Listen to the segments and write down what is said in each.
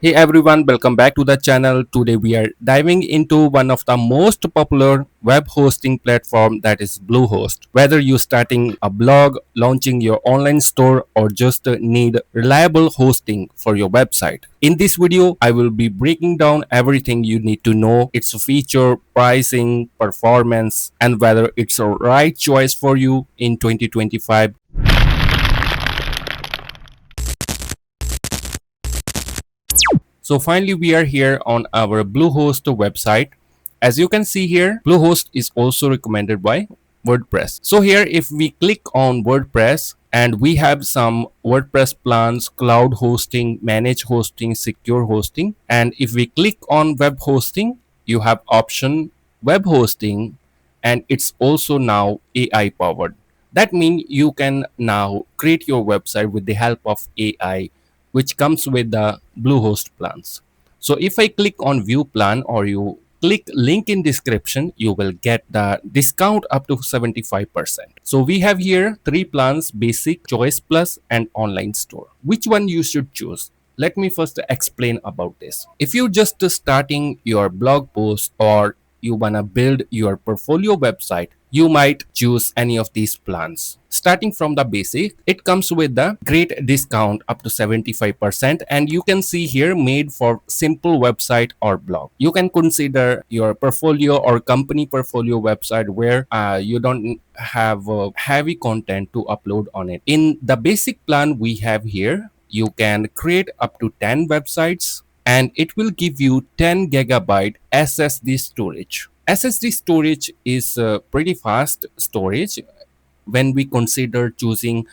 Hey everyone, welcome back to the channel. Today we are diving into one of the most popular web hosting platform, that is Bluehost. Whether you're starting a blog, launching your online store, or just need reliable hosting for your website. In this video, I will be breaking down everything you need to know, its feature, pricing, performance, and whether it's a right choice for you in 2025. So finally, we are here on our Bluehost website. As you can see here, Bluehost is also recommended by WordPress. So here, if we click on WordPress, and we have some WordPress plans, cloud hosting, managed hosting, secure hosting. And if we click on web hosting, you have option web hosting, and it's also now AI powered. That means you can now create your website with the help of AI, which comes with the Bluehost plans. So if I click on view plan, or you click link in description, you will get the discount up to 75%. So we have here three plans: basic, choice plus, and online store. Which one you should choose? Let me first explain about this. If you're just starting your blog post, or you wanna build your portfolio website, you might choose any of these plans. Starting from the basic, it comes with the great discount up to 75%, and you can see here made for simple website or blog. You can consider your portfolio or company portfolio website where you don't have heavy content to upload on it. In the basic plan we have here, you can create up to 10 websites, and it will give you 10 gigabyte SSD storage. SSD storage is pretty fast storage. When we consider choosing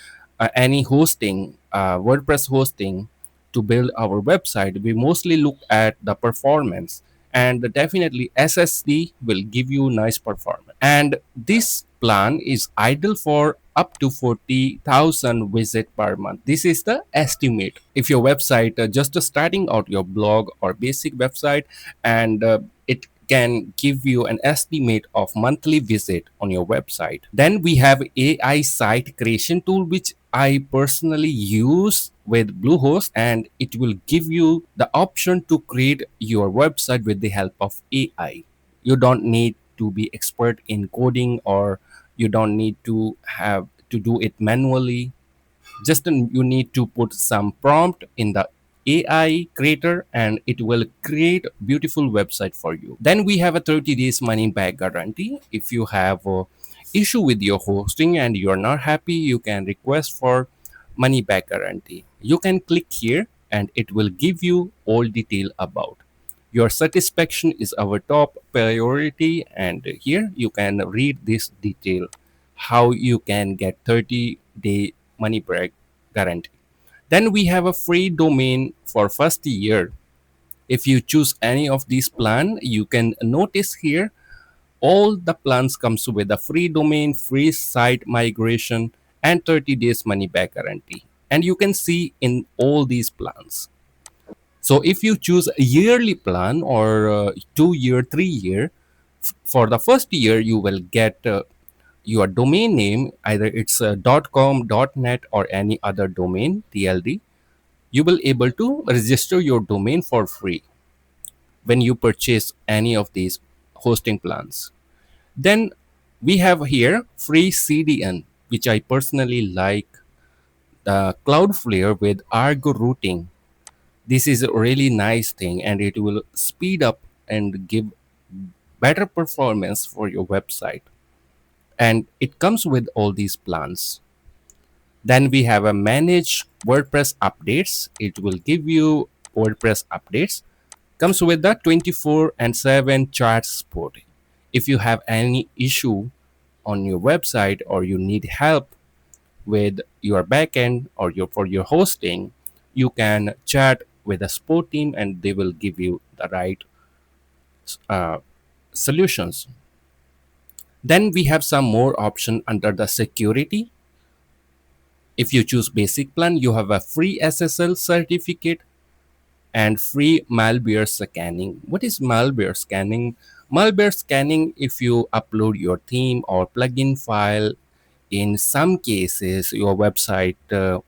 any hosting, WordPress hosting, to build our website, we mostly look at the performance, and definitely SSD will give you nice performance. And this plan is ideal for up to 40,000 visit per month. This is the estimate. If your website just starting out your blog or basic website, and it can give you an estimate of monthly visit on your website. Then we have AI site creation tool, which I personally use with Bluehost, and it will give you the option to create your website with the help of AI. You don't need to be expert in coding, or you don't need to have to do it manually. Just you need to put some prompt in the AI creator, and it will create beautiful website for you. Then we have a 30 days money back guarantee. If you have a issue with your hosting and you're not happy, you can request for money back guarantee. You can click here, and it will give you all detail about your satisfaction is our top priority. And here you can read this detail, how you can get 30-day money back guarantee. Then we have a free domain for first year. If you choose any of these plan, you can notice here all the plans comes with a free domain, free site migration, and 30 days money back guarantee. And you can see in all these plans. So if you choose a yearly plan, or 2 year, 3 year, for the first year you will get your domain name, either it's .com, .net, or any other domain TLD. You will able to register your domain for free when you purchase any of these hosting plans. Then we have here free CDN, which I personally like, the Cloudflare with Argo routing. This is a really nice thing, and it will speed up and give better performance for your website. And it comes with all these plans. Then we have a manage WordPress updates. It will give you WordPress updates. Comes with the 24 and 7 chat support. If you have any issue on your website, or you need help with your backend, or for your hosting, you can chat with a support team, and they will give you the right uh, solutions. Then we have some more option under the security. If you choose basic plan, you have a free SSL certificate and free malware scanning. What is malware scanning? Malware scanning, if you upload your theme or plugin file, in some cases your website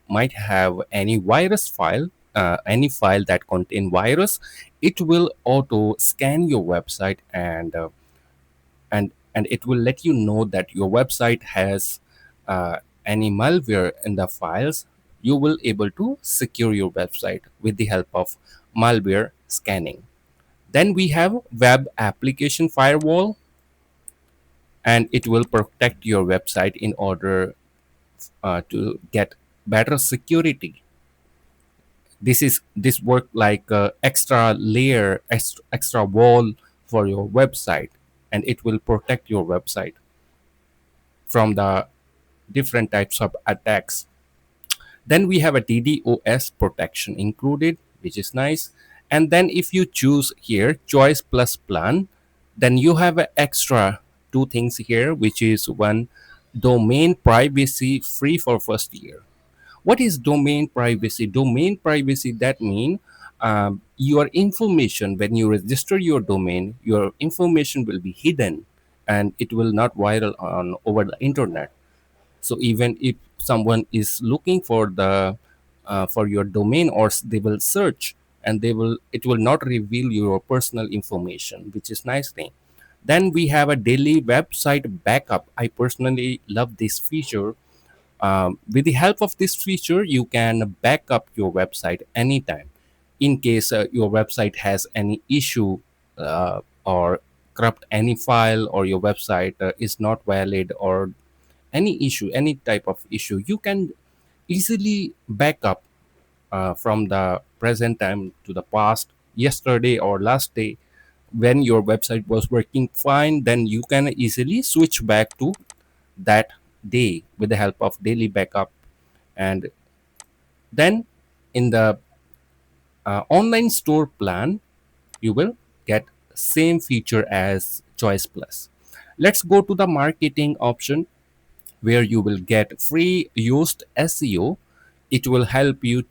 might have any virus file. any file that contain virus, it will auto scan your website, and it will let you know that your website has any malware in the files. You will able to secure your website with the help of malware scanning. Then we have web application firewall, and it will protect your website in order to get better security. This work like extra layer, extra wall for your website, and it will protect your website from the different types of attacks. Then we have a DDoS protection included, which is nice. And then if you choose here choice plus plan, then you have an extra two things here, which is one, domain privacy free for first year. What is domain privacy? Domain privacy, that means your information, when you register your domain, your information will be hidden and it will not viral on over the internet. So even if someone is looking for the for your domain, or they will search, and it will not reveal your personal information, which is nice thing. Then we have a daily website backup. I personally love this feature. With the help of this feature, you can back up your website anytime in case your website has any issue, or corrupt any file, or your website is not valid, or any issue, any type of issue. You can easily back up from the present time to the past, yesterday or last day. When your website was working fine, then you can easily switch back to that day with the help of daily backup. And then in the online store plan, you will get same feature as choice plus. Let's go to the marketing option, where you will get free used SEO. It will help you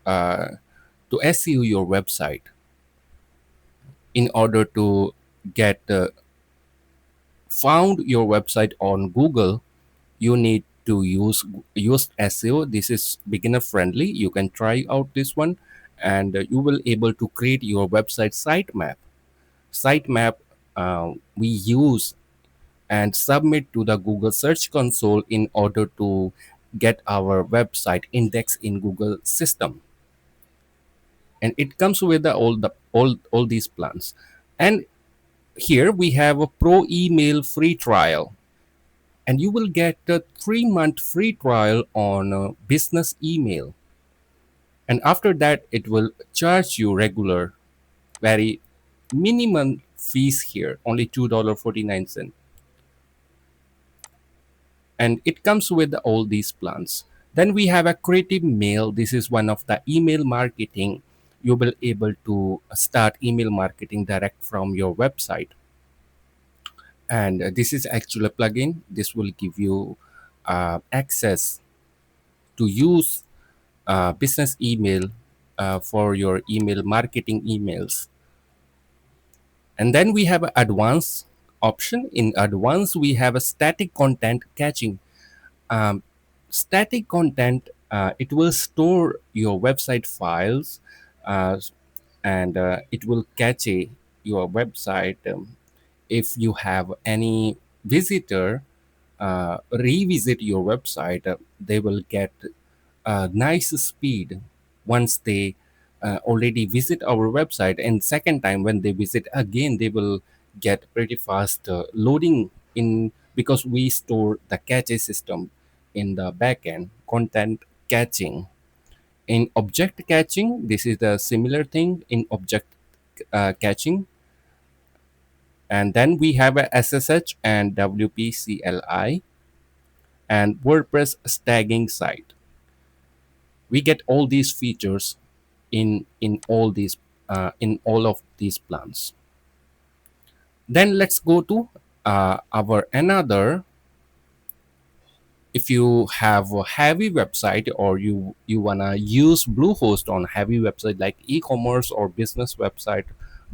uh, to SEO your website. In order to get found your website on Google, you need to use SEO. This is beginner friendly. You can try out this one, and you will able to create your website sitemap. Sitemap we use and submit to the Google Search Console in order to get our website indexed in Google system. And it comes with all these plans. And here we have a pro email free trial, and you will get a 3-month free trial on business email. And after that, it will charge you regular, very minimum fees here, only $2.49. And it comes with all these plans. Then we have a creative mail. This is one of the email marketing. You will able to start email marketing direct from your website. And this is actually a plugin. This will give you access to use business email for your email marketing emails. And then we have an advanced option. In advanced, we have a static content caching. um, Static content, it will store your website files, uh, and it will cache your website. If you have any visitor revisit your website, they will get nice speed once they already visit our website, and second time when they visit again, they will get pretty fast loading in, because we store the cache system in the backend. Content caching. In object caching, this is the similar thing in object caching. And then we have a SSH and WPCLI and WordPress tagging site. We get all these features in all of these plans. Then let's go to our another. If you have a heavy website, or you wanna use Bluehost on heavy website like e-commerce or business website,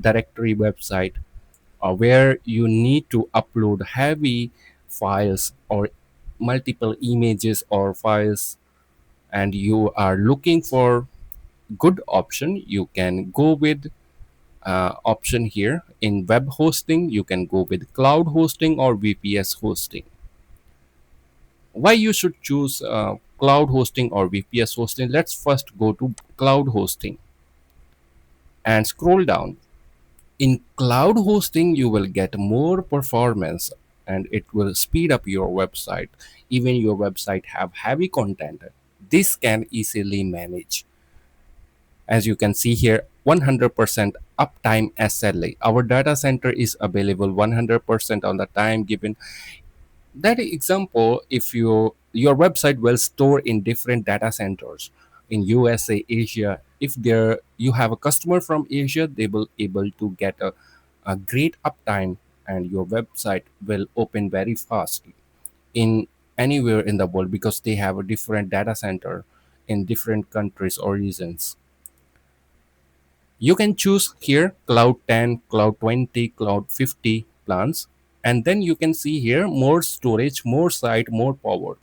directory website, where you need to upload heavy files or multiple images or files, and you are looking for good option, you can go with option here in web hosting. You can go with cloud hosting or VPS hosting. Why you should choose cloud hosting or VPS hosting? Let's first go to cloud hosting and scroll down. In cloud hosting, you will get more performance and it will speed up your website. Even your website have heavy content, this can easily manage. As you can see here, 100% uptime SLA. Our data center is available 100% on the time given. That example, if your website will store in different data centers in USA, Asia, if there you have a customer from Asia, they will able to get a great uptime and your website will open very fast in anywhere in the world because they have a different data center in different countries or regions. You can choose here cloud 10, cloud 20, cloud 50 plans, and then you can see here more storage, more site, more power.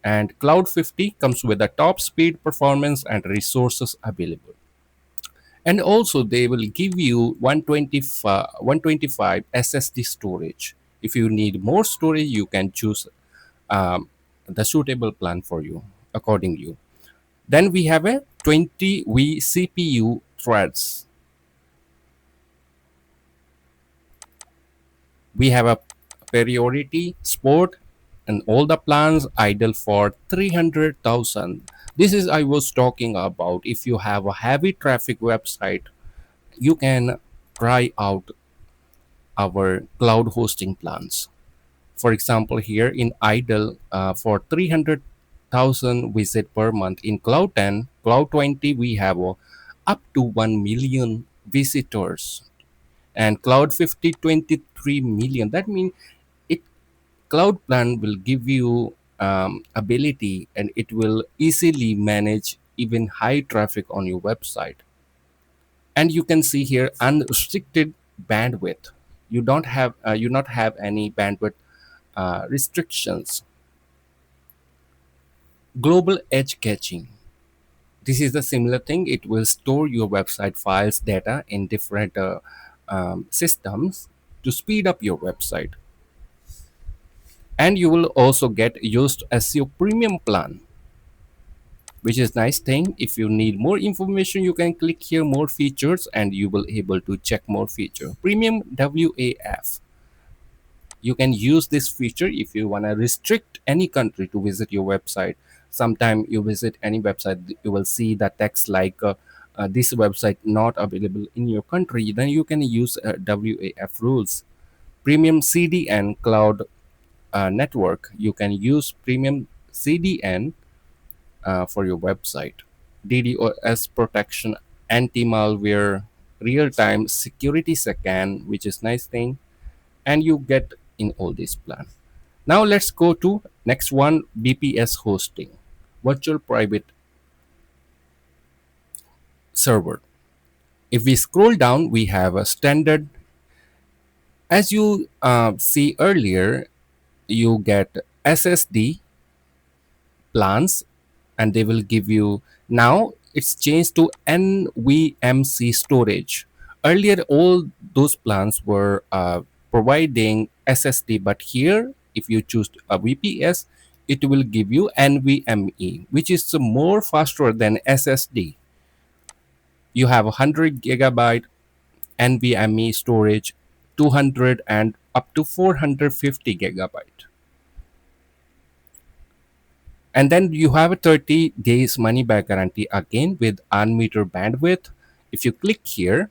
And cloud 50 comes with the top speed, performance and resources available. And also they will give you 125 SSD storage. If you need more storage, you can choose um, the suitable plan for you according to you. Then we have a 20V CPU threads. We have a priority, sport, and all the plans idle for 300,000. This is I was talking about. If you have a heavy traffic website, you can try out our cloud hosting plans. For example, here in idle for 300,000 visit per month in cloud 10, cloud 20, we have up to 1 million visitors, and cloud 50, 23 million. That means it cloud plan will give you ability and it will easily manage even high traffic on your website. And you can see here unrestricted bandwidth. You not have any bandwidth restrictions. Global edge caching, this is the similar thing. It will store your website files data in different systems to speed up your website. And you will also get used SEO premium plan, which is nice thing. If you need more information, you can click here more features and you will able to check more feature. Premium WAF, you can use this feature if you want to restrict any country to visit your website. Sometime you visit any website, you will see the text like this website not available in your country, then you can use WAF rules. Premium CDN cloud network, you can use premium CDN for your website. DDoS protection, anti-malware, real-time security scan, which is nice thing, and you get in all this plan. Now let's go to next one, BPS hosting, virtual private server. If we scroll down, we have a standard. As you see earlier, you get SSD plans and they will give you, now it's changed to NVMe storage. Earlier all those plans were providing SSD, but here if you choose a VPS, it will give you NVMe, which is more faster than SSD. You have 100 gigabyte NVMe storage, 200 and up to 450 gigabyte. And then you have a 30 days money back guarantee again with unmetered bandwidth. If you click here,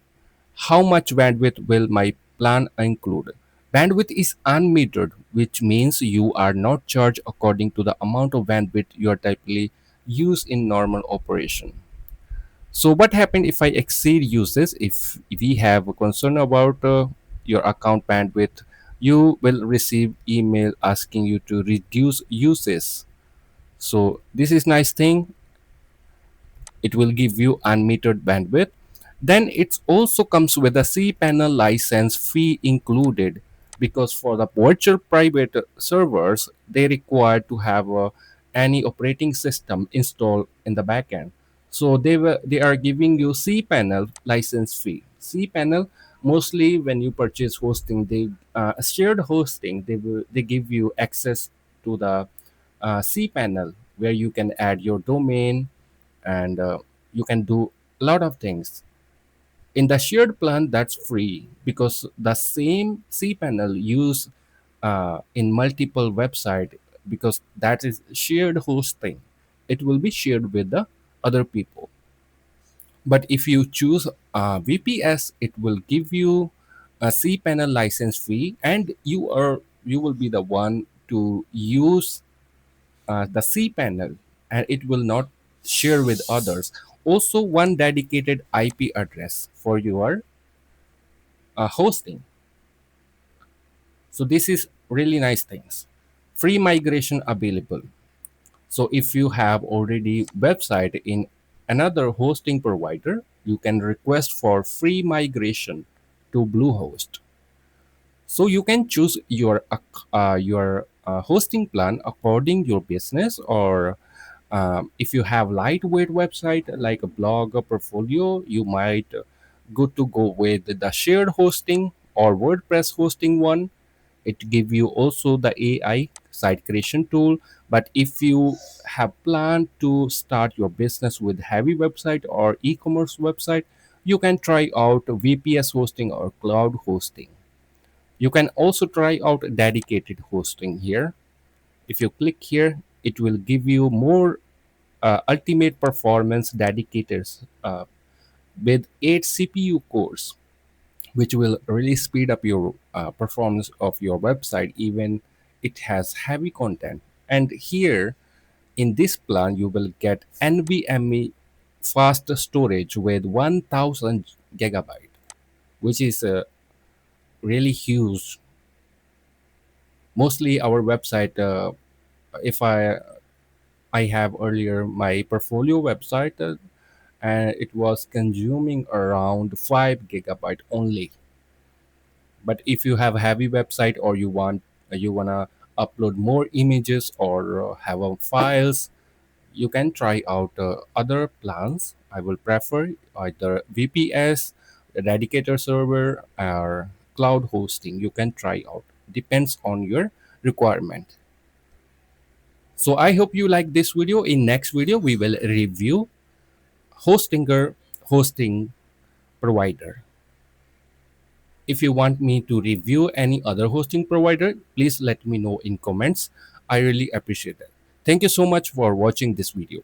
how much bandwidth will my plan include? Bandwidth is unmetered, which means you are not charged according to the amount of bandwidth you are typically use in normal operation. So what happens if I exceed uses? If we have a concern about your account bandwidth, you will receive email asking you to reduce uses. So this is nice thing. It will give you unmetered bandwidth. Then it also comes with a cPanel license fee included, because for the virtual private servers they require to have a any operating system installed in the backend. So they are giving you cPanel license fee. cPanel, mostly when you purchase hosting, they shared hosting, they give you access to the cPanel where you can add your domain, and you can do a lot of things. In the shared plan, that's free because the same cPanel use in multiple website, because that is shared hosting. It will be shared with the other people. But if you choose VPS, it will give you a cPanel license fee, and you will be the one to use the cPanel, and it will not share with others. Also, one dedicated IP address for your hosting. So this is really nice things. Free migration available. So if you have already website in another hosting provider, you can request for free migration to Bluehost. So you can choose your hosting plan according your business, or if you have lightweight website like a blog or portfolio, you might good to go with the shared hosting or WordPress hosting one. It give you also the AI site creation tool. But if you have planned to start your business with heavy website or e-commerce website, you can try out VPS hosting or cloud hosting. You can also try out dedicated hosting here. If you click here, it will give you more ultimate performance dedicators with 8 CPU cores, which will really speed up your performance of your website, even it has heavy content. And here in this plan, you will get NVMe fast storage with 1000 gigabyte, which is really huge. Mostly our website, if I have earlier my portfolio website, and it was consuming around 5 gigabyte only. But if you have a heavy website, or you wanna upload more images, or have files, you can try out other plans. I will prefer either VPS, a dedicated server, or cloud hosting. You can try out, depends on your requirement. So I hope you like this video. In next video we will review hostinger hosting provider. If you want me to review any other hosting provider, please let me know in comments. I really appreciate that. Thank you so much for watching this video.